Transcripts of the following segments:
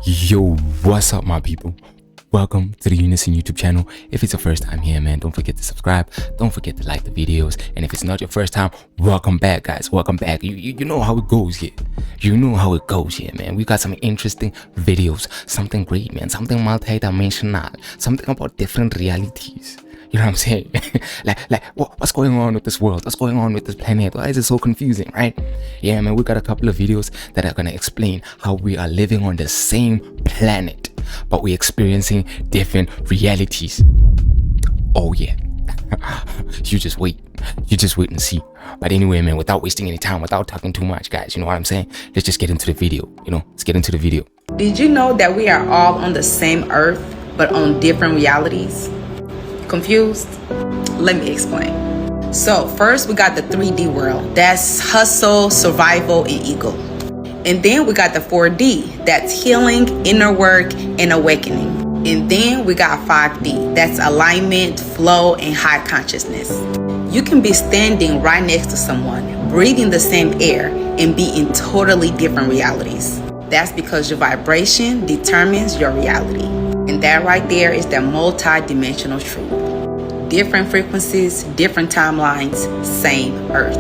Yo, what's up my people? Welcome to the Unison YouTube channel. If it's your first time here, man, don't forget to subscribe, don't forget to like the videos, and if it's not your first time, welcome back guys, welcome back. You know how it goes here. You know how it goes here, man. We got some interesting videos, something great, man, something multi-dimensional, something about different realities. You know what I'm saying? like what's going on with this world? What's going on with this planet? Why is it so confusing, right? Yeah, man, we got a couple of videos that are gonna explain how we are living on the same planet, but we're experiencing different realities. Oh yeah. You just wait and see. But anyway, man, without wasting any time, without talking too much, guys, you know what I'm saying? Let's just get into the video. Let's get into the video. Did you know that we are all on the same earth, but on different realities? Confused? Let me explain. So first we got the 3D world. That's hustle, survival, and ego. And then we got the 4D. That's healing, inner work, and awakening. And then we got 5D. That's alignment, flow, and high consciousness. You can be standing right next to someone, breathing the same air, and be in totally different realities. That's because your vibration determines your reality. And that right there is the multi-dimensional truth. Different frequencies, different timelines, same earth.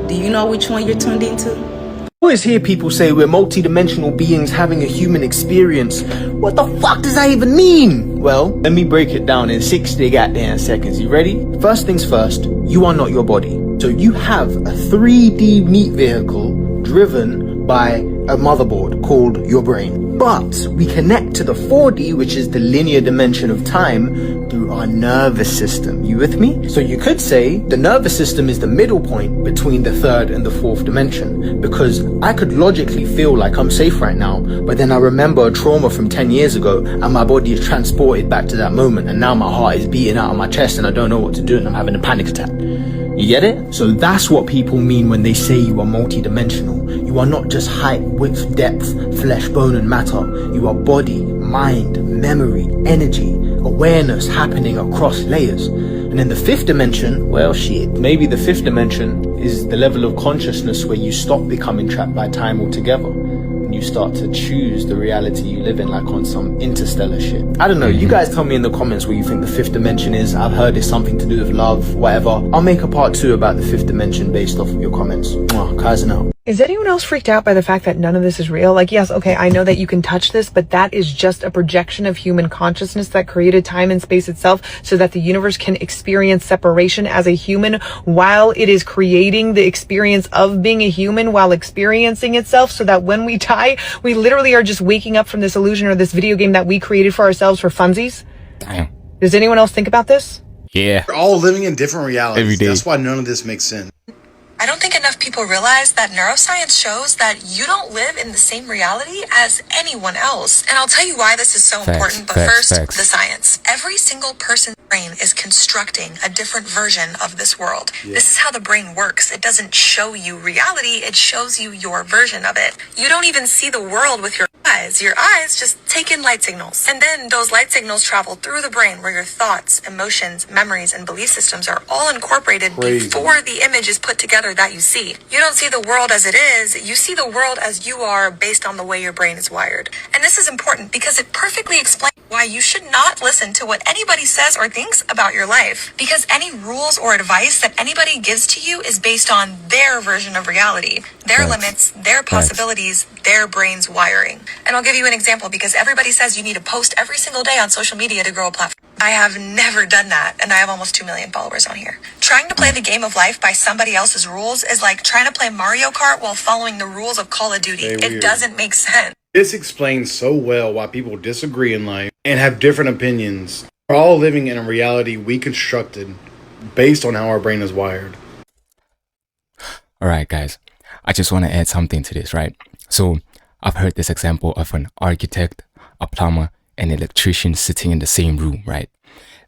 Do you know which one you're tuned into? I always hear people say we're multi-dimensional beings having a human experience. What the fuck does that even mean? Well, let me break it down in 60 goddamn seconds. You ready? First things first, you are not your body. So you have a 3D meat vehicle driven by a motherboard called your brain. But we connect to the 4D, which is the linear dimension of time, through our nervous system. You with me? So you could say the nervous system is the middle point between the third and the fourth dimension, because I could logically feel like I'm safe right now, but then I remember a trauma from 10 years ago and my body is transported back to that moment, and now my heart is beating out of my chest and I don't know what to do and I'm having a panic attack. You get it? So that's what people mean when they say you are multi-dimensional. You are not just height, width, depth, flesh, bone and matter. You are body, mind, memory, energy, awareness happening across layers. And then the fifth dimension, well shit, maybe the fifth dimension is the level of consciousness where you stop becoming trapped by time altogether. And you start to choose the reality you live in, like on some interstellar shit. I don't know, you guys tell me in the comments what you think the fifth dimension is. I've heard it's something to do with love, whatever. I'll make a part 2 about the fifth dimension based off of your comments. Kaizen out. Is anyone else freaked out by the fact that none of this is real? Like, yes, okay, I know that you can touch this, but that is just a projection of human consciousness that created time and space itself so that the universe can experience separation as a human while it is creating the experience of being a human while experiencing itself, so that when we die, we literally are just waking up from this illusion or this video game that we created for ourselves for funsies. Damn. Does anyone else think about this? Yeah. We're all living in different realities. Every day. That's why none of this makes sense. I don't think enough people realize that neuroscience shows that you don't live in the same reality as anyone else. And I'll tell you why this is so important, but first, the science. Every single person's brain is constructing a different version of this world. Yeah. This is how the brain works. It doesn't show you reality, it shows you your version of it. You don't even see the world with your eyes. Your eyes just take in light signals. And then those light signals travel through the brain where your thoughts, emotions, memories, and belief systems are all incorporated before the image is put together that you see. You don't see the world as it is, you see the world as you are based on the way your brain is wired. And this is important because it perfectly explains why you should not listen to what anybody says or thinks about your life. Because any rules or advice that anybody gives to you is based on their version of reality, their limits, their possibilities, their brain's wiring. And I'll give you an example, because everybody says you need to post every single day on social media to grow a platform. I have never done that, and I have almost 2 million followers on here. Trying to play the game of life by somebody else's rules is like trying to play Mario Kart while following the rules of Call of Duty. It doesn't make sense. This explains so well why people disagree in life and have different opinions. We're all living in a reality we constructed based on how our brain is wired. Alright guys, I just want to add something to this, right? So I've heard this example of an architect, a plumber, an electrician sitting in the same room, right?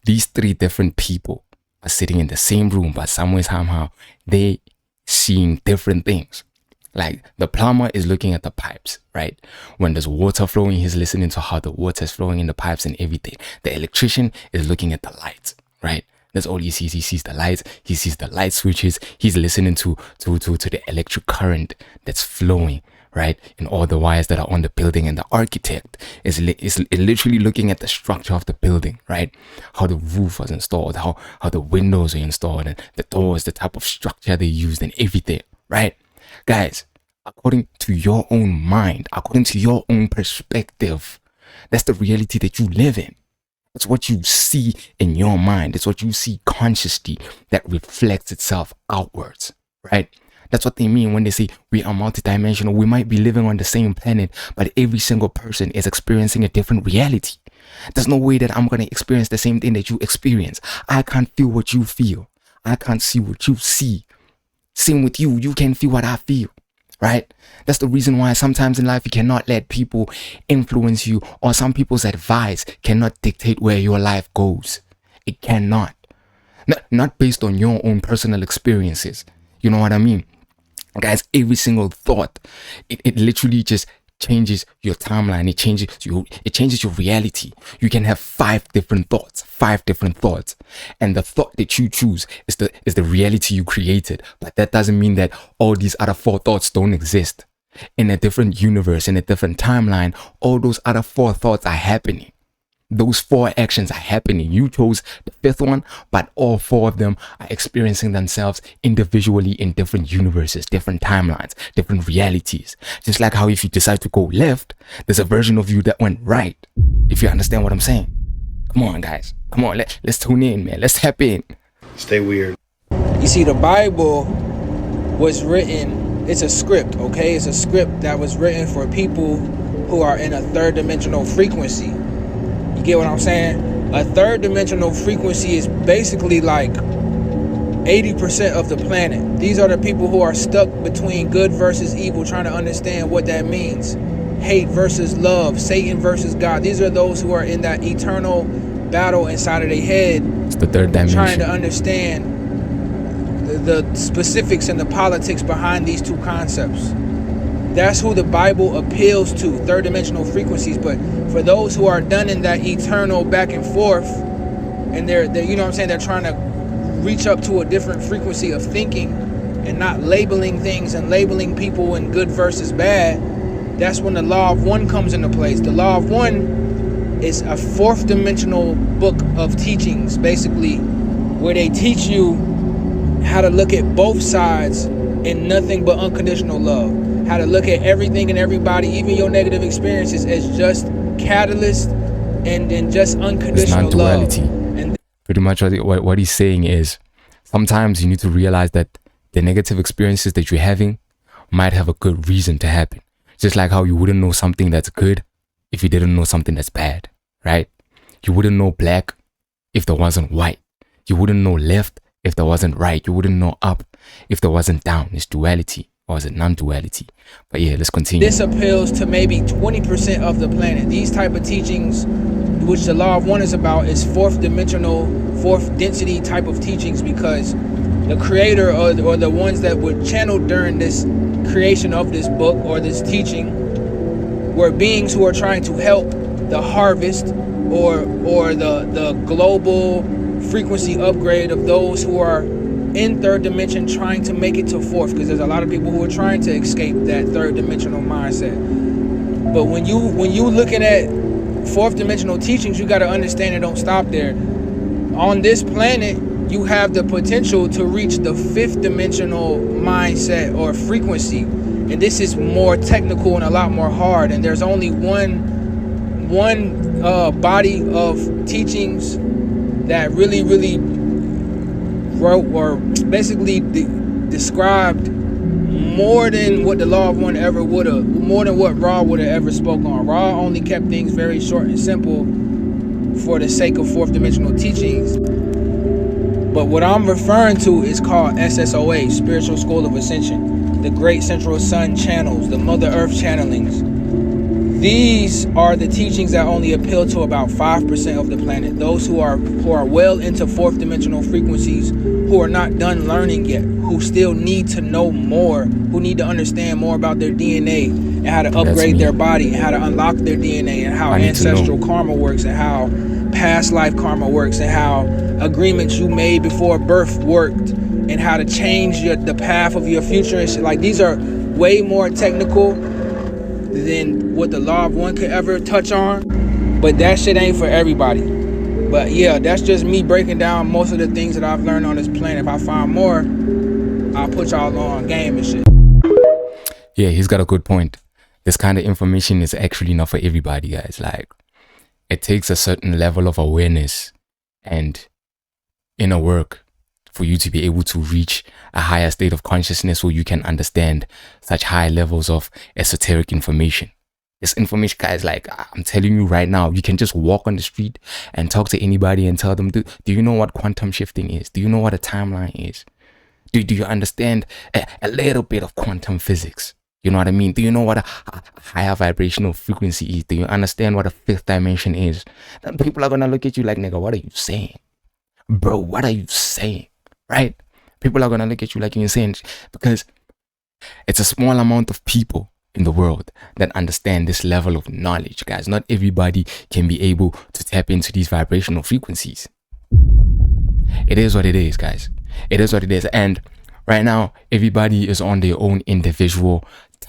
These 3 different people are sitting in the same room, but somehow they seeing different things. Like the plumber is looking at the pipes, right? When there's water flowing, he's listening to how the water is flowing in the pipes and everything. The electrician is looking at the lights, right? That's all he sees. He sees the lights, he sees the light switches, he's listening to the electric current that's flowing, right? And all the wires that are on the building, and the architect is literally looking at the structure of the building, right? How the roof was installed, how the windows are installed, and the doors, the type of structure they used, and everything, right? Guys, according to your own mind, according to your own perspective, that's the reality that you live in. It's what you see in your mind. It's what you see consciously that reflects itself outwards, right? That's what they mean when they say we are multidimensional. We might be living on the same planet, but every single person is experiencing a different reality. There's no way that I'm going to experience the same thing that you experience. I can't feel what you feel. I can't see what you see. Same with you. You can't feel what I feel, right? That's the reason why sometimes in life you cannot let people influence you, or some people's advice cannot dictate where your life goes. It cannot. Not based on your own personal experiences. You know what I mean? Guys, every single thought, it literally just changes your timeline. It changes your reality. You can have 5 different thoughts, and the thought that you choose is the reality you created. But that doesn't mean that all these other 4 thoughts don't exist. In a different universe, in a different timeline, all those other 4 thoughts are happening. Those 4 actions are happening. You chose the 5th one, but all 4 of them are experiencing themselves individually in different universes, different timelines, different realities. Just like how if you decide to go left, there's a version of you that went right. If you understand what I'm saying. Come on, guys. Come on, let's tune in, man. Let's tap in. Stay weird. You see, the Bible was written, it's a script, okay? It's a script that was written for people who are in a 3rd dimensional frequency. You get what I'm saying? A 3rd dimensional frequency is basically like 80% of the planet. These are the people who are stuck between good versus evil, trying to understand what that means. Hate versus love, Satan versus God. These are those who are in that eternal battle inside of their head. It's the 3rd dimension. Trying to understand the specifics and the politics behind these 2 concepts. That's who the Bible appeals to, 3rd dimensional frequencies. But for those who are done in that eternal back and forth, and they're you know what I'm saying, they're trying to reach up to a different frequency of thinking and not labeling things and labeling people in good versus bad, that's when the Law of One comes into place. The Law of One is a 4th dimensional book of teachings, basically, where they teach you how to look at both sides in nothing but unconditional love. How to look at everything and everybody, even your negative experiences, as just catalyst and just unconditional love. And pretty much what he's saying is, sometimes you need to realize that the negative experiences that you're having might have a good reason to happen. Just like how you wouldn't know something that's good if you didn't know something that's bad, right? You wouldn't know black if there wasn't white. You wouldn't know left if there wasn't right. You wouldn't know up if there wasn't down. It's duality. Or is it non-duality? But yeah, let's continue. This appeals to maybe 20% of the planet. These type of teachings, which the Law of One is about, is 4th dimensional, 4th density type of teachings, because the creator or the ones that were channeled during this creation of this book or this teaching were beings who are trying to help the harvest or the global frequency upgrade of those who are in 3rd dimension trying to make it to 4th, because there's a lot of people who are trying to escape that 3rd dimensional mindset. But when you looking at 4th dimensional teachings, you got to understand it don't stop there. On this planet, you have the potential to reach the 5th dimensional mindset or frequency, and this is more technical and a lot more hard. And there's only one body of teachings that really wrote or basically described more than what the Law of One ever would have, more than what Ra would have ever spoke on. Ra only kept things very short and simple for the sake of 4th dimensional teachings. But what I'm referring to is called SSOA, Spiritual School of Ascension, the Great Central Sun channels, the Mother Earth channelings. These are the teachings that only appeal to about 5% of the planet. Those who are well into 4th dimensional frequencies, who are not done learning yet, who still need to know more, who need to understand more about their DNA and how to upgrade their body and how to unlock their DNA and how ancestral karma works and how past life karma works and how agreements you made before birth worked and how to change the path of your future and shit. Like, these are way more technical than what the law of one could ever touch on. But that shit ain't for everybody. But yeah, that's just me breaking down most of the things that I've learned on this planet. If I find more, I'll put y'all on game and shit. Yeah, he's got a good point. This kind of information is actually not for everybody, guys. Like, it takes a certain level of awareness and inner work for you to be able to reach a higher state of consciousness where you can understand such high levels of esoteric information. This information, guys, like, I'm telling you right now, you can just walk on the street and talk to anybody and tell them, do you know what quantum shifting is? Do you know what a timeline is? Do you understand a little bit of quantum physics? You know what I mean? Do you know what a higher vibrational frequency is? Do you understand what a fifth dimension is? Then people are going to look at you like, nigga, what are you saying? Bro, what are you saying? Right? People are going to look at you like you're insane because it's a small amount of people in the world that understand this level of knowledge, guys. Not everybody can be able to tap into these vibrational frequencies. It is what it is, guys. It is what it is. And right now, everybody is on their own individual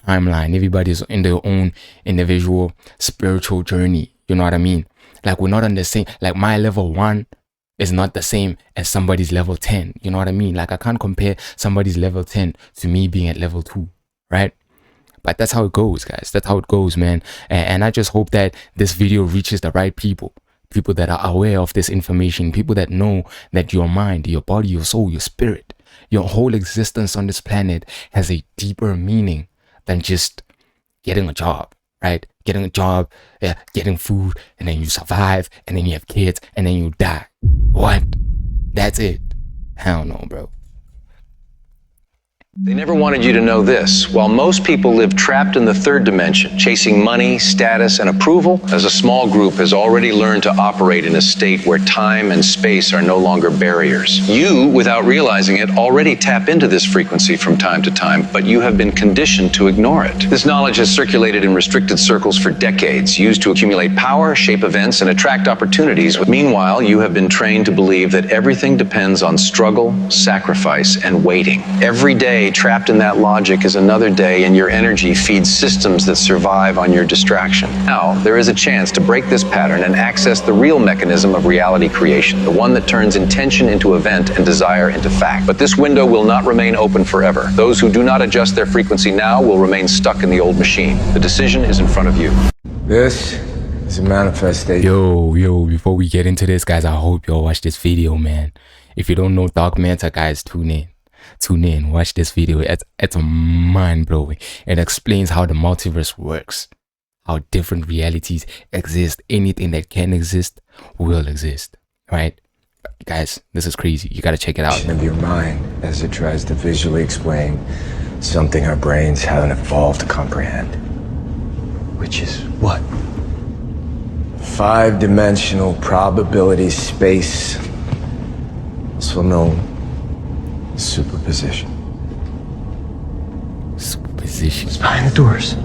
timeline. Everybody is in their own individual spiritual journey. You know what I mean? Like, we're not on the same, like, my level 1 is not the same as somebody's level 10. You know what I mean? Like, I can't compare somebody's level 10 to me being at level 2, right? But that's how it goes, guys. That's how it goes, man. And I just hope that this video reaches the right people. People that are aware of this information. People that know that your mind, your body, your soul, your spirit, your whole existence on this planet has a deeper meaning than just getting a job, right? Getting a job, getting food, and then you survive, and then you have kids, and then you die. What? That's it? Hell no, bro. They never wanted you to know this. While most people live trapped in the third dimension, chasing money, status, and approval, as a small group has already learned to operate in a state where time and space are no longer barriers. You, without realizing it, already tap into this frequency from time to time, but you have been conditioned to ignore it. This knowledge has circulated in restricted circles for decades, used to accumulate power, shape events, and attract opportunities. Meanwhile, you have been trained to believe that everything depends on struggle, sacrifice, and waiting. Every day, trapped in that logic is another day, and your energy feeds systems that survive on your distraction. Now, there is a chance to break this pattern and access the real mechanism of reality creation, the one that turns intention into event and desire into fact. But this window will not remain open forever. Those who do not adjust their frequency now will remain stuck in the old machine. The decision is in front of you. This is a manifestation. Yo, before we get into this, guys, I hope y'all watch this video, man. If you don't know Dark Manta, guys, tune in, watch this video. It's mind-blowing. It explains how the multiverse works, how different realities exist. Anything that can exist will exist, right? Guys, this is crazy. You gotta check it out. Of your mind as it tries to visually explain something our brains haven't evolved to comprehend, which is what? 5-dimensional probability space, also known superposition. Superposition. It's behind the doors.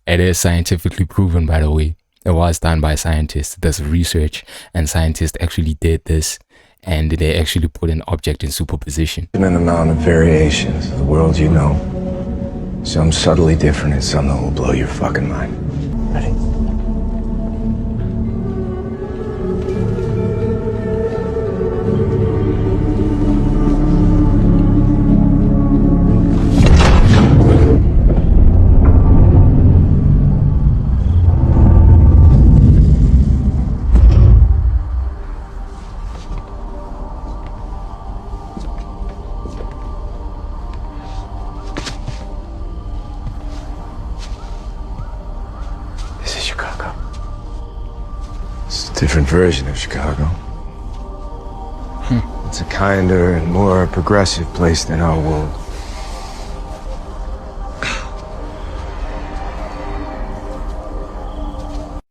It is scientifically proven, by the way. It was done by scientists. There's research, and scientists actually did this, and they actually put an object in superposition. An amount of variations of the world you know. Some subtly different and some that will blow your fucking mind. Ready? Different version of Chicago. It's a kinder and more progressive place than our world.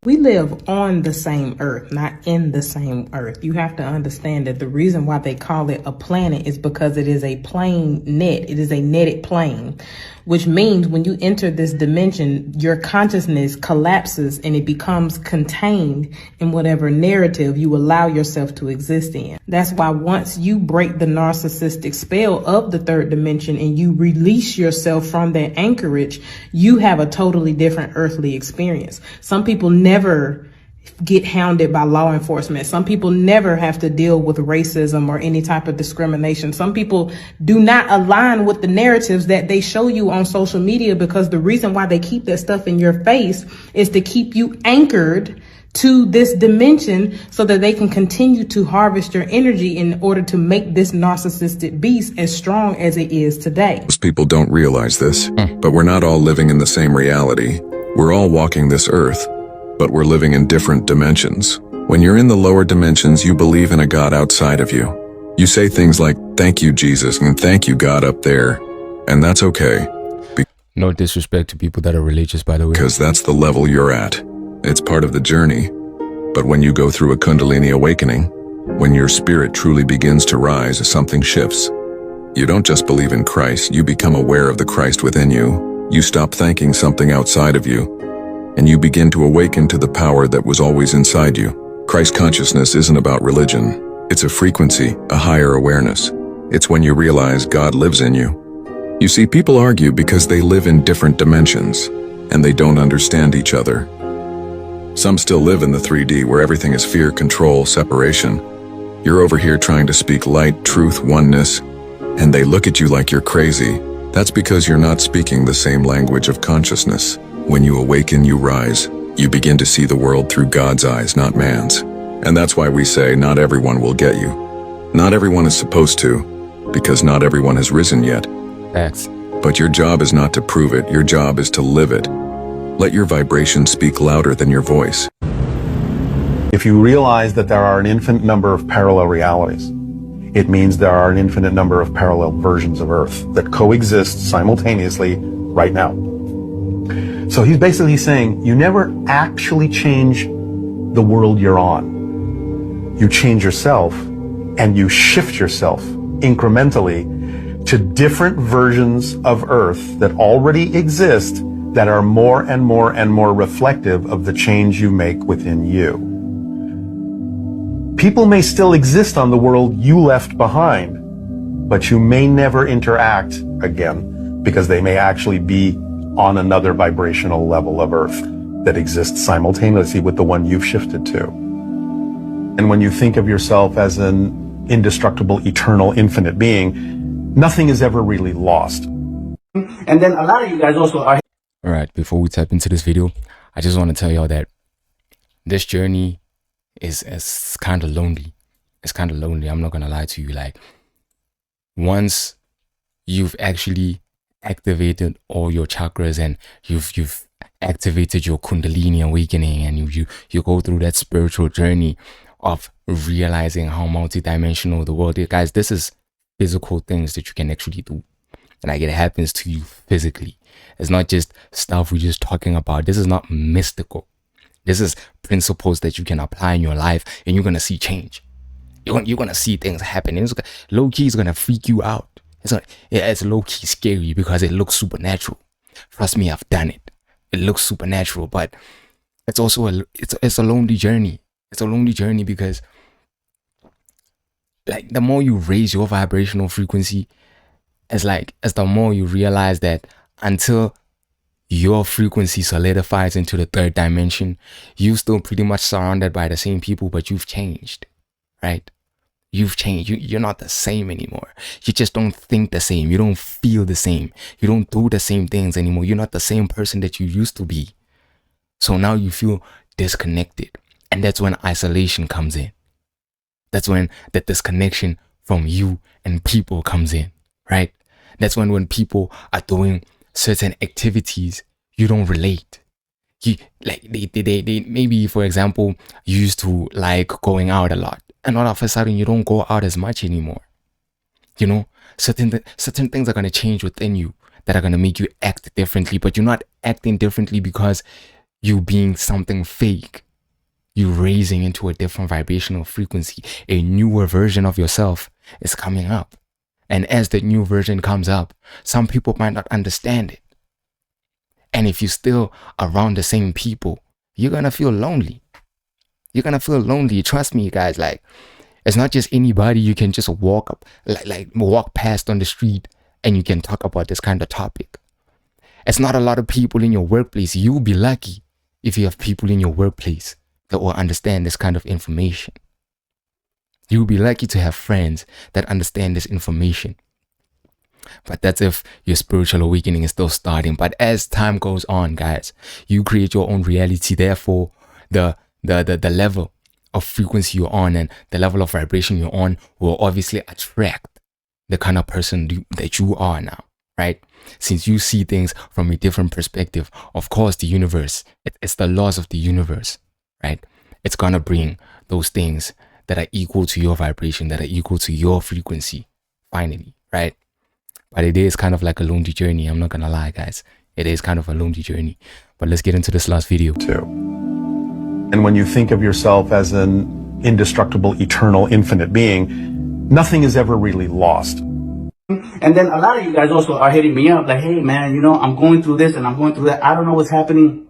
We live on the same earth, not in the same earth. You have to understand that the reason why they call it a planet is because it is a plane net. It is a netted plane. which means when you enter this dimension, your consciousness collapses and it becomes contained in whatever narrative you allow yourself to exist in. That's why once you break the narcissistic spell of the third dimension and you release yourself from that anchorage, you have a totally different earthly experience. Some people never get hounded by law enforcement. Some people never have to deal with racism or any type of discrimination. Some people do not align with the narratives that they show you on social media, because the reason why they keep that stuff in your face is to keep you anchored to this dimension so that they can continue to harvest your energy in order to make this narcissistic beast as strong as it is today. Most people don't realize this, but we're not all living in the same reality. We're all walking this earth, but we're living in different dimensions. When you're in the lower dimensions, you believe in a God outside of you. You say things like, "Thank you, Jesus," and "Thank you, God," up there. And that's okay. No disrespect to people that are religious, by the way. Because that's the level you're at. It's part of the journey. But when you go through a Kundalini awakening, when your spirit truly begins to rise, something shifts. You don't just believe in Christ, you become aware of the Christ within you. You stop thanking something outside of you, and you begin to awaken to the power that was always inside you. Christ consciousness isn't about religion. It's a frequency, a higher awareness. It's when you realize God lives in you. You see, people argue because they live in different dimensions, and they don't understand each other. Some still live in the 3D where everything is fear, control, separation. You're over here trying to speak light, truth, oneness, and they look at you like you're crazy. That's because you're not speaking the same language of consciousness. When you awaken, you rise. You begin to see the world through God's eyes, not man's. And that's why we say not everyone will get you. Not everyone is supposed to, because not everyone has risen yet. Facts. But your job is not to prove it, your job is to live it. Let your vibration speak louder than your voice. If you realize that there are an infinite number of parallel realities, it means there are an infinite number of parallel versions of Earth that coexist simultaneously right now. So he's basically saying you never actually change the world you're on. You change yourself and you shift yourself incrementally to different versions of Earth that already exist that are more and more and more reflective of the change you make within you. People may still exist on the world you left behind, but you may never interact again because they may actually be on another vibrational level of Earth that exists simultaneously with the one you've shifted to. And when you think of yourself as an indestructible, eternal, infinite being, nothing is ever really lost. And then a lot of you guys also are... Alright, before we tap into this video, I just want to tell y'all that this journey is kind of lonely. It's kind of lonely, I'm not going to lie to you. Like, once you've actually activated all your chakras and you've activated your Kundalini awakening, and you go through that spiritual journey of realizing how multidimensional the world is. Guys, this is physical things that you can actually do. Like, it happens to you physically. It's not just stuff we're just talking about. This is not mystical. This is principles that you can apply in your life, and you're going to see change. You're going to see things happen. Low key is going to freak you out. It's low key scary because it looks supernatural. Trust me, I've done it. It looks supernatural, but it's also it's a lonely journey. It's a lonely journey because, like, the more you raise your vibrational frequency, as the more you realize that until your frequency solidifies into the third dimension, you're still pretty much surrounded by the same people, but you've changed, right? You've changed. You're not the same anymore. You just don't think the same. You don't feel the same. You don't do the same things anymore. You're not the same person that you used to be. So now you feel disconnected. And that's when isolation comes in. That's when the disconnection from you and people comes in, right? That's when people are doing certain activities, you don't relate. They maybe, for example, you used to like going out a lot, and all of a sudden you don't go out as much anymore. You know, certain things are going to change within you that are going to make you act differently, but you're not acting differently because you being something fake. You're raising into a different vibrational frequency. A newer version of yourself is coming up. And as the new version comes up, some people might not understand it. And if you're still around the same people, you're gonna feel lonely. You're gonna feel lonely. Trust me, guys. Like, it's not just anybody you can just walk up, like walk past on the street and you can talk about this kind of topic. It's not a lot of people in your workplace. You'll be lucky if you have people in your workplace that will understand this kind of information. You'll be lucky to have friends that understand this information. But that's if your spiritual awakening is still starting. But as time goes on, guys, you create your own reality. Therefore, the level of frequency you're on and the level of vibration you're on will obviously attract the kind of person that you are now, right? Since you see things from a different perspective, of course, the universe, it's the laws of the universe, right? It's gonna bring those things that are equal to your vibration, that are equal to your frequency, finally, right? But it is kind of like a lonely journey. I'm not gonna lie, guys. It is kind of a lonely journey. But let's get into this last video. Too. And when you think of yourself as an indestructible, eternal, infinite being, nothing is ever really lost. And then a lot of you guys also are hitting me up like, hey man, you know, I'm going through this and I'm going through that. I don't know what's happening.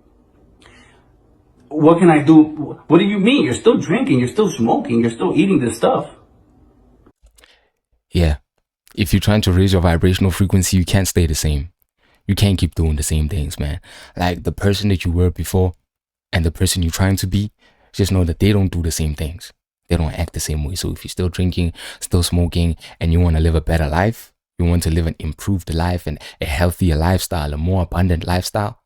What can I do? What do you mean? You're still drinking, you're still smoking, you're still eating this stuff. Yeah. If you're trying to raise your vibrational frequency, you can't stay the same. You can't keep doing the same things, man. Like the person that you were before and the person you're trying to be, just know that they don't do the same things. They don't act the same way. So if you're still drinking, still smoking, and you want to live a better life, you want to live an improved life and a healthier lifestyle, a more abundant lifestyle,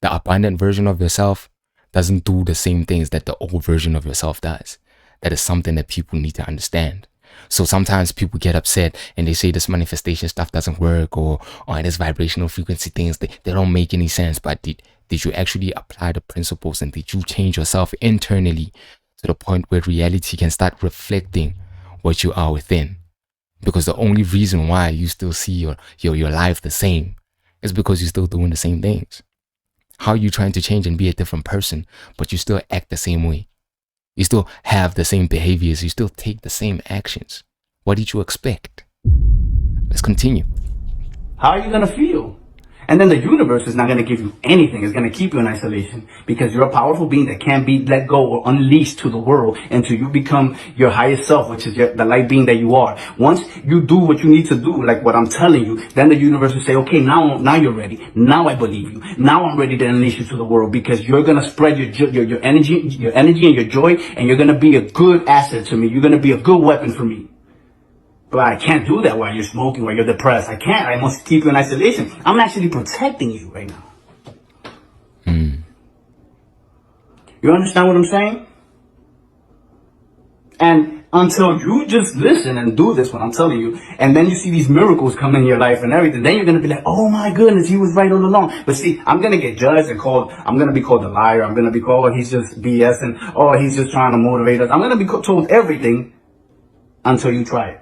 the abundant version of yourself doesn't do the same things that the old version of yourself does. That is something that people need to understand. So sometimes people get upset and they say this manifestation stuff doesn't work or this vibrational frequency things, they don't make any sense. But did you actually apply the principles and did you change yourself internally to the point where reality can start reflecting what you are within? Because the only reason why you still see your life the same is because you're still doing the same things. How are you trying to change and be a different person, but you still act the same way? You still have the same behaviors. You still take the same actions. What did you expect? Let's continue. How are you going to feel? And then the universe is not going to give you anything. It's going to keep you in isolation because you're a powerful being that can't be let go or unleashed to the world until you become your highest self, which is the light being that you are. Once you do what you need to do, like what I'm telling you, then the universe will say, okay, now you're ready. Now I believe you. Now I'm ready to unleash you to the world because you're going to spread your energy and your joy, and you're going to be a good asset to me. You're going to be a good weapon for me. But I can't do that while you're smoking, while you're depressed. I can't. I must keep you in isolation. I'm actually protecting you right now. You understand what I'm saying? And until you just listen and do this, what I'm telling you, and then you see these miracles come in your life and everything, then you're going to be like, oh my goodness, he was right all along. But see, I'm going to get judged and I'm going to be called a liar. I'm going to be called, oh, he's just BS, and oh, he's just trying to motivate us. I'm going to be told everything until you try it.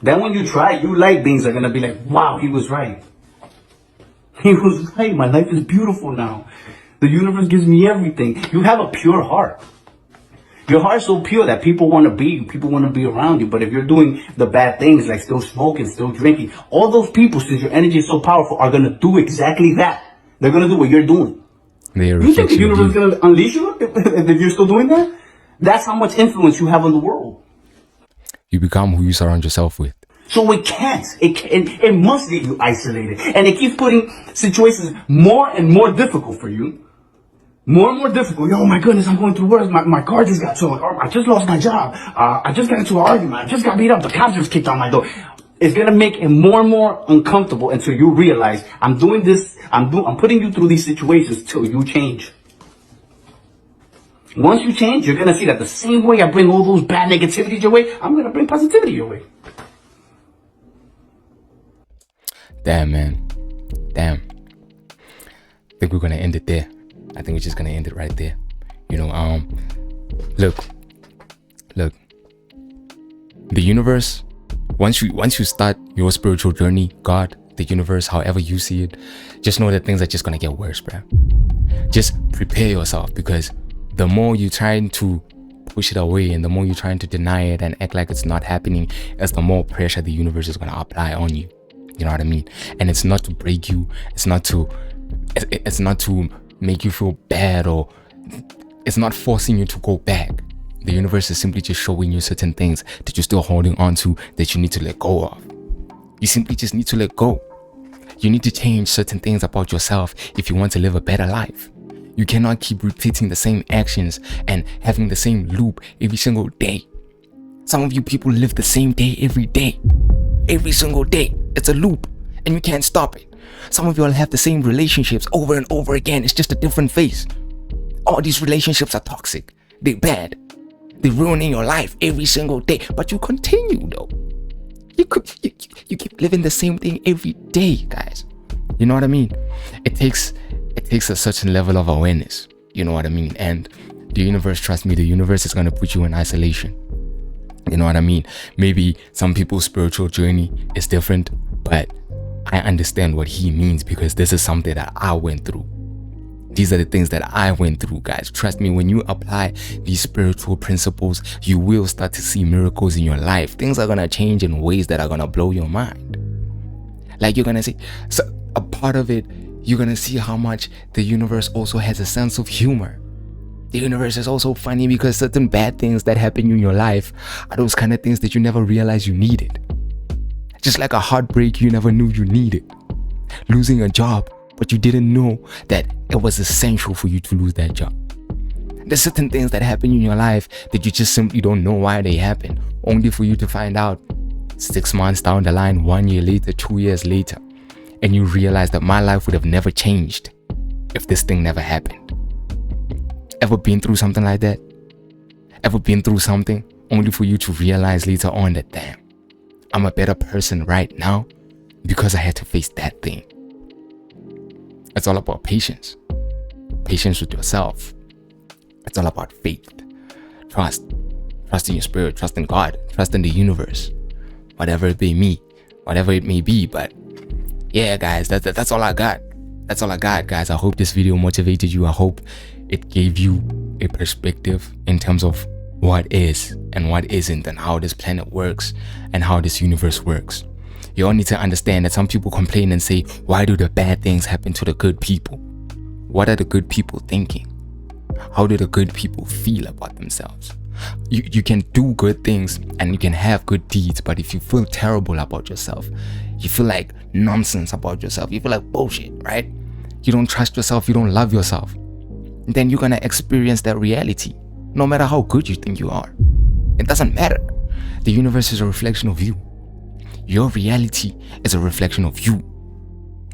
Then when you try, you light beings are going to be like, wow, he was right. He was right. My life is beautiful now. The universe gives me everything. You have a pure heart. Your heart's so pure that people want to be you. People want to be around you. But if you're doing the bad things like still smoking, still drinking, all those people, since your energy is so powerful, are going to do exactly that. They're going to do what you're doing. You think the universe is going to unleash you if you're still doing that? That's how much influence you have on the world. You become who you surround yourself with. So it can't. It must leave you isolated. And it keeps putting situations more and more difficult for you. More and more difficult. Oh my goodness, I'm going through worse. My car just got stolen. I just lost my job. I just got into an argument. I just got beat up. The cops just kicked on my door. It's going to make it more and more uncomfortable until you realize I'm doing this. I'm putting you through these situations till you change. Once you change, you're going to see that the same way I bring all those bad negativities your way, I'm going to bring positivity your way. Damn, man. Damn. I think we're going to end it there. I think we're just going to end it right there. You know, look. The universe, once you start your spiritual journey, God, the universe, however you see it, just know that things are just going to get worse, bro. Just prepare yourself, because the more you're trying to push it away and the more you're trying to deny it and act like it's not happening, is the more pressure the universe is going to apply on you. You know what I mean? And it's not to break you. It's not to make you feel bad, or it's not forcing you to go back. The universe is simply just showing you certain things that you're still holding on to that you need to let go of. You simply just need to let go. You need to change certain things about yourself if you want to live a better life. You cannot keep repeating the same actions and having the same loop every single day. Some of you people live the same day every day. Every single day. It's a loop and you can't stop it. Some of you all have the same relationships over and over again. It's just a different face. All these relationships are toxic. They're bad. They're ruining your life every single day. But you continue though. You keep living the same thing every day, guys. You know what I mean? It takes a certain level of awareness. You know what I mean? And the universe, trust me, the universe is going to put you in isolation. You know what I mean? Maybe some people's spiritual journey is different, but I understand what he means because this is something that I went through. These are the things that I went through, guys. Trust me, when you apply these spiritual principles, you will start to see miracles in your life. Things are going to change in ways that are going to blow your mind. Like you're going to see, so a part of it, you're going to see how much the universe also has a sense of humor. The universe is also funny because certain bad things that happen in your life are those kind of things that you never realized you needed. Just like a heartbreak you never knew you needed. Losing a job, but you didn't know that it was essential for you to lose that job. There's certain things that happen in your life that you just simply don't know why they happen, only for you to find out 6 months down the line, 1 year later, 2 years later, and you realize that my life would have never changed if this thing never happened. Ever been through something like that? Ever been through something only for you to realize later on that, damn, I'm a better person right now because I had to face that thing. It's all about patience. Patience with yourself. It's all about faith. Trust. Trust in your spirit. Trust in God. Trust in the universe. Whatever it may be. Whatever it may be. But yeah, guys, that's all I got. That's all I got, guys. I hope this video motivated you. I hope it gave you a perspective in terms of what is and what isn't, and how this planet works and how this universe works. You all need to understand that some people complain and say, why do the bad things happen to the good people? What are the good people thinking? How do the good people feel about themselves? You can do good things and you can have good deeds, but if you feel terrible about yourself, you feel like nonsense about yourself, you feel like bullshit, right? You don't trust yourself, you don't love yourself, then you're gonna experience that reality, no matter how good you think you are. It doesn't matter. The universe is a reflection of you. Your reality is a reflection of you.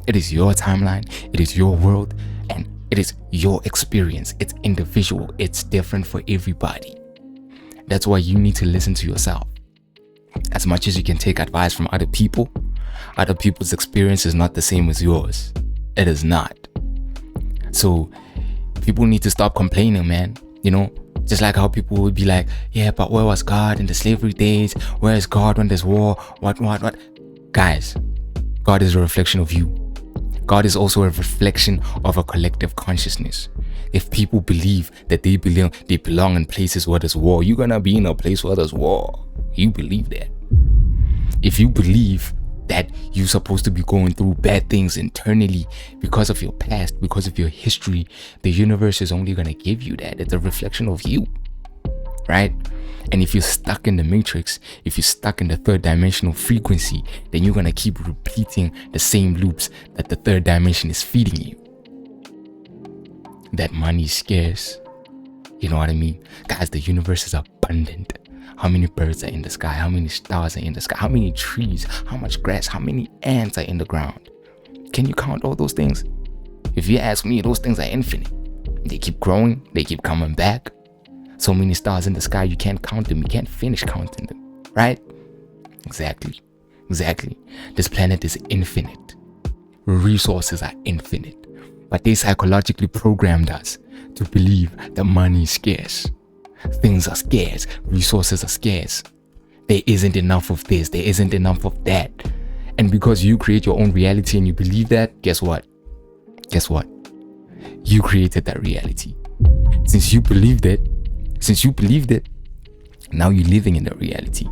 It is your timeline, it is your world, and it is your experience. It's individual, it's different for everybody. That's why you need to listen to yourself. As much as you can take advice from other people's experience is not the same as yours. It is not. So people need to stop complaining, man. You know, just like how people would be like, yeah, but where was God in the slavery days? Where is God when there's war? What? Guys, God is a reflection of you. God is also a reflection of a collective consciousness. If people believe that they belong in places where there's war, you're gonna be in a place where there's war. You believe that. If you believe that you're supposed to be going through bad things internally because of your past, because of your history, the universe is only gonna give you that. It's a reflection of you, right? And if you're stuck in the matrix, if you're stuck in the third dimensional frequency, then you're gonna keep repeating the same loops that the third dimension is feeding you. That money is scarce. You know what I mean? Guys, the universe is abundant. How many birds are in the sky? How many stars are in the sky? How many trees? How much grass? How many ants are in the ground? Can you count all those things? If you ask me, those things are infinite. They keep growing. They keep coming back. So many stars in the sky, you can't count them. You can't finish counting them, right? Exactly. This planet is infinite. Resources are infinite. But they psychologically programmed us to believe that money is scarce. Things are scarce. Resources are scarce. There isn't enough of this. There isn't enough of that. And because you create your own reality and you believe that, guess what? You created that reality. Since you believed it, Now you're living in the reality.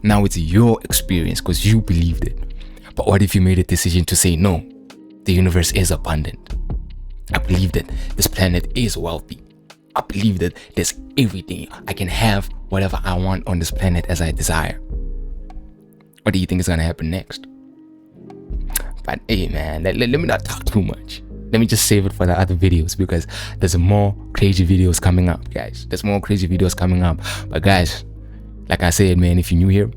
Now it's your experience because you believed it. But what if you made a decision to say, no, the universe is abundant. I believe that this planet is wealthy. I believe that there's everything. I can have whatever I want on this planet as I desire. What do you think is going to happen next? But hey man, let me not talk too much. Let me just save it for the other videos because there's more crazy videos coming up, guys. There's more crazy videos coming up. But guys, like I said, man, if you're new here,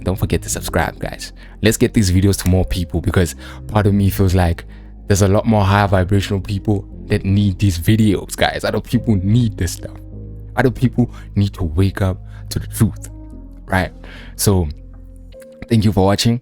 don't forget to subscribe, guys. Let's get these videos to more people because part of me feels like there's a lot more high vibrational people that need these videos, guys. Other people need this stuff. Other people need to wake up to the truth, right? So thank you for watching.